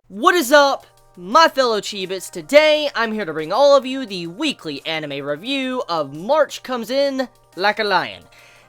What is up, my fellow Chibits? Today, I'm here to bring all of you the weekly anime review of March Comes In Like a Lion.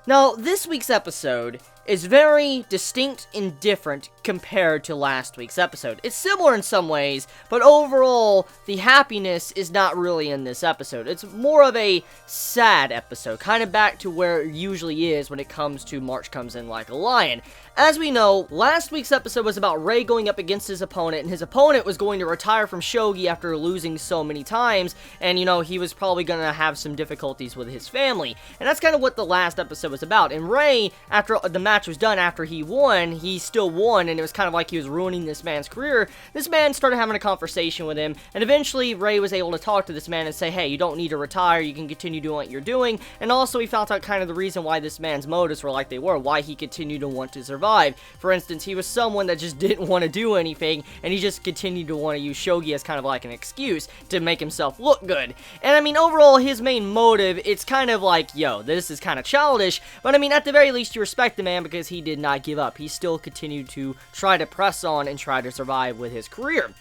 Now, this week's episode is very distinct and different compared to last week's episode. It's similar in some ways, but overall, the happiness is not really in this episode. It's more of a sad episode, kind of back to where it usually is when it comes to March Comes In Like a Lion. As we know, last week's episode was about Rei going up against his opponent, and his opponent was going to retire from shogi after losing so many times, and he was probably going to have some difficulties with his family. And that's kind of what the last episode was about. And Rei, after the match was done, after he won, he still won, and it was kind of like he was ruining this man's career. This man started having a conversation with him, and eventually Rei was able to talk to this man and say, hey, you don't need to retire, you can continue doing what you're doing. And also he found out kind of the reason why this man's motives were like they were, why he continued to want to survive. For instance, he was someone that just didn't want to do anything, and he just continued to want to use shogi as kind of like an excuse to make himself look good. And I mean, overall, his main motive, it's kind of like, yo, this is kind of childish, but I mean, at the very least, you respect the man because he did not give up. He still continued to try to press on and try to survive with his career.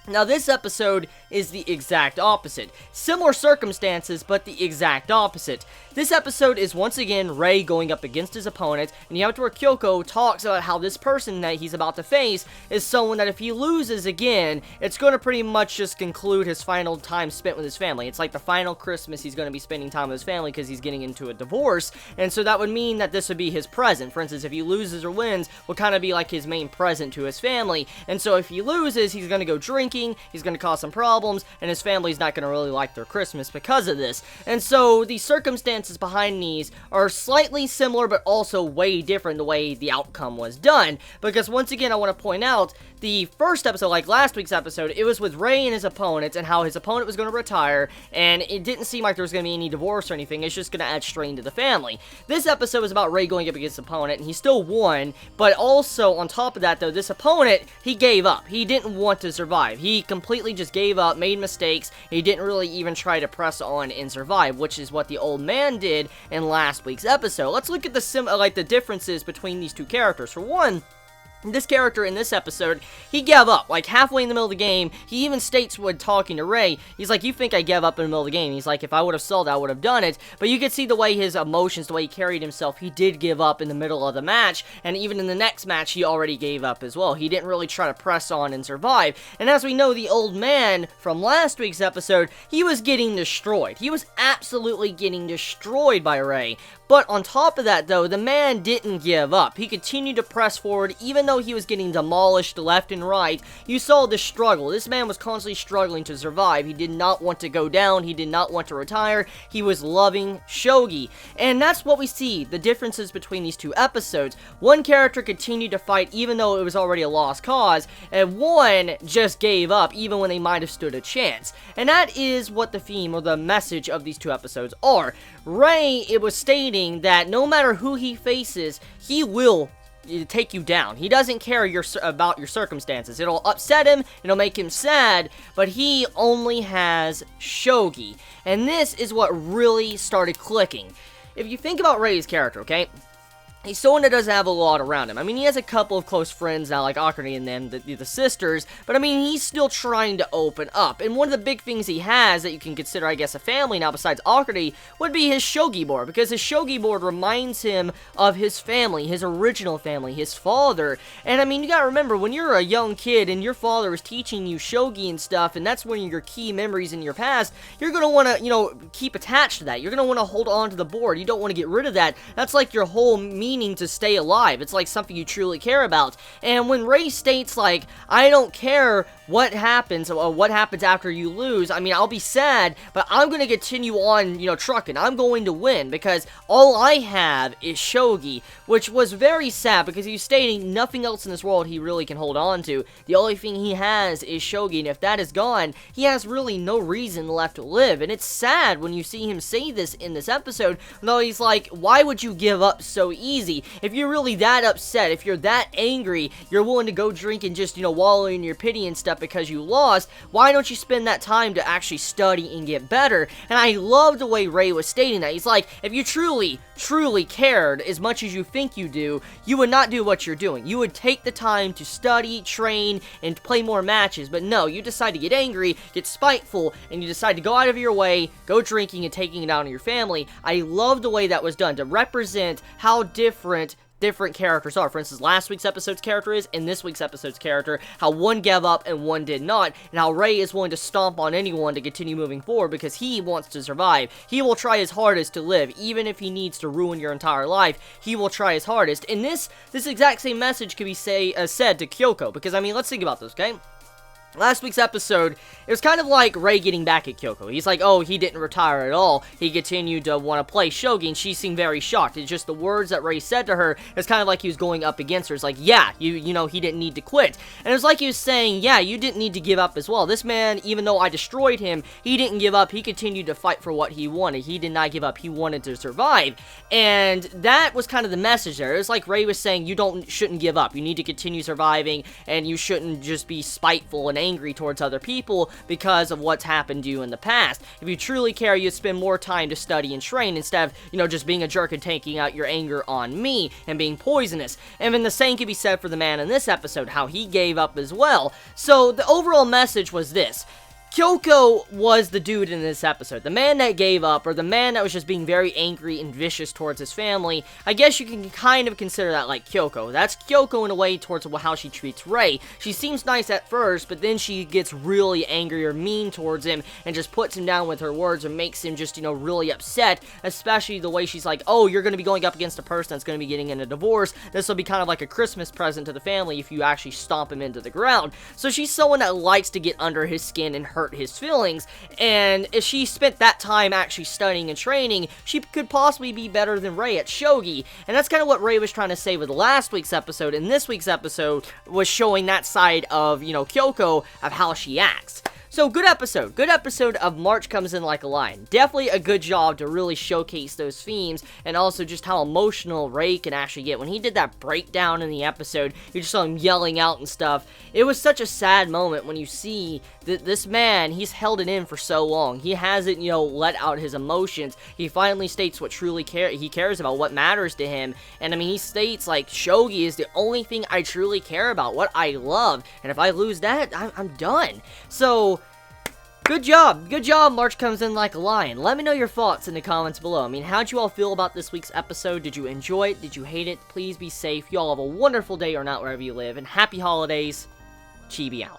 Now, this episode is the exact opposite. Similar circumstances, but the exact opposite. This episode is once again Rei going up against his opponent, and you have to where Kyoko talks about how this person that he's about to face is someone that if he loses again, it's going to pretty much just conclude his final time spent with his family. It's like the final Christmas he's going to be spending time with his family because he's getting into a divorce, and so that would mean that this would be his present. For instance, if he loses or wins, would kind of be like his main present to his family, and so if he loses, he's going to go drinking, he's going to cause some problems, and his family's not going to really like their Christmas because of this. And so the circumstances behind these are slightly similar, but also way different the way the outcome was done. Because once again, I want to point out, the first episode, like last week's episode, it was with Rei and his opponent, and how his opponent was going to retire, and it didn't seem like there was going to be any divorce or anything. It's just going to add strain to the family. This episode was about Rei going up against his opponent, and he still won, but also, on top of that, though, this opponent, he gave up. He didn't want to survive. He completely just gave up, made mistakes. He didn't really even try to press on and survive, which is what the old man did in last week's episode. Let's look at the differences between these two characters. For one, this character in this episode, he gave up, like, halfway in the middle of the game. He even states when talking to Rei, he's like, you think I gave up in the middle of the game? He's like, if I would have sold, I would have done it. But you could see the way his emotions, the way he carried himself, he did give up in the middle of the match, and even in the next match, he already gave up as well. He didn't really try to press on and survive. And as we know, the old man from last week's episode, he was getting destroyed. He was absolutely getting destroyed by Rei. But on top of that, though, the man didn't give up. He continued to press forward, even though he was getting demolished left and right. You saw the struggle. This man was constantly struggling to survive. He did not want to go down. He did not want to retire. He was loving shogi. And that's what we see, the differences between these two episodes. One character continued to fight even though it was already a lost cause, and one just gave up even when they might have stood a chance. And that is what the theme or the message of these two episodes are. Rei, it was stating that no matter who he faces, he will take you down. He doesn't care about your circumstances. It'll upset him, it'll make him sad, but he only has shogi. And this is what really started clicking. If you think about Rei's character, okay? He's someone that doesn't have a lot around him. I mean, he has a couple of close friends now, like Akane and them, the sisters, but I mean, he's still trying to open up. And one of the big things he has that you can consider, I guess, a family now besides Akane would be his shogi board, because his shogi board reminds him of his family, his original family, his father. And I mean, you gotta remember, when you're a young kid and your father is teaching you shogi and stuff, and that's one of your key memories in your past, you're gonna wanna, keep attached to that. You're gonna wanna hold on to the board. You don't wanna get rid of that. That's like your whole meaning to stay alive. It's like something you truly care about. And when Rei states, like, I don't care what happens, or what happens after you lose, I mean, I'll be sad, but I'm going to continue on, trucking. I'm going to win, because all I have is shogi, which was very sad, because he's stating nothing else in this world he really can hold on to. The only thing he has is shogi, and if that is gone, he has really no reason left to live. And it's sad when you see him say this in this episode, though he's like, why would you give up so easy? If you're really that upset, if you're that angry, you're willing to go drink and just, wallow in your pity and stuff, upset because you lost. Why don't you spend that time to actually study and get better? And I love the way Ray was stating that. He's like, if you truly cared as much as you think you do, you would not do what you're doing. You would take the time to study, train, and play more matches. But no, you decide to get angry, get spiteful, and you decide to go out of your way, go drinking and taking it out on your family. I love the way that was done to represent how different characters are. For instance, last week's episode's character is, and this week's episode's character, how one gave up and one did not, and how Ray is willing to stomp on anyone to continue moving forward because he wants to survive. He will try his hardest to live, even if he needs to ruin your entire life. He will try his hardest, and this exact same message could be said to Kyoko, because, I mean, let's think about this, okay? Last week's episode, it was kind of like Ray getting back at Kyoko. He's like, oh, he didn't retire at all. He continued to want to play shogi, and she seemed very shocked. It's just the words that Ray said to her, it's kind of like he was going up against her. It's like, yeah, you know, he didn't need to quit. And it was like he was saying, yeah, you didn't need to give up as well. This man, even though I destroyed him, he didn't give up. He continued to fight for what he wanted. He did not give up. He wanted to survive. And that was kind of the message there. It was like Ray was saying, shouldn't give up. You need to continue surviving, and you shouldn't just be spiteful and angry towards other people because of what's happened to you in the past. If you truly care, you'd spend more time to study and train instead of, you know, just being a jerk and taking out your anger on me and being poisonous. And then the same could be said for the man in this episode, how he gave up as well. So the overall message was this: Kyoko was the dude in this episode. The man that gave up, or the man that was just being very angry and vicious towards his family. I guess you can kind of consider that like Kyoko. That's Kyoko in a way towards how she treats Ray. She seems nice at first, but then she gets really angry or mean towards him and just puts him down with her words and makes him just, you know, really upset. Especially the way she's like, oh, you're going to be going up against a person that's going to be getting in a divorce. This will be kind of like a Christmas present to the family if you actually stomp him into the ground. So she's someone that likes to get under his skin and hurt his feelings, and if she spent that time actually studying and training, she could possibly be better than Ray at shogi. And that's kind of what Ray was trying to say with last week's episode, and this week's episode was showing that side of, you know, Kyoko, of how she acts. So, good episode of March Comes In Like a Lion. Definitely a good job to really showcase those themes, and also just how emotional Ray can actually get. When he did that breakdown in the episode, you just saw him yelling out and stuff. It was such a sad moment when you see that this man, he's held it in for so long. He hasn't, you know, let out his emotions. He finally states what truly he cares about, what matters to him. And I mean, he states, like, shogi is the only thing I truly care about, what I love. And if I lose that, I'm done. So, good job, March Comes In Like a Lion. Let me know your thoughts in the comments below. I mean, how'd you all feel about this week's episode? Did you enjoy it? Did you hate it? Please be safe. Y'all have a wonderful day or not wherever you live, and happy holidays. Chibi out.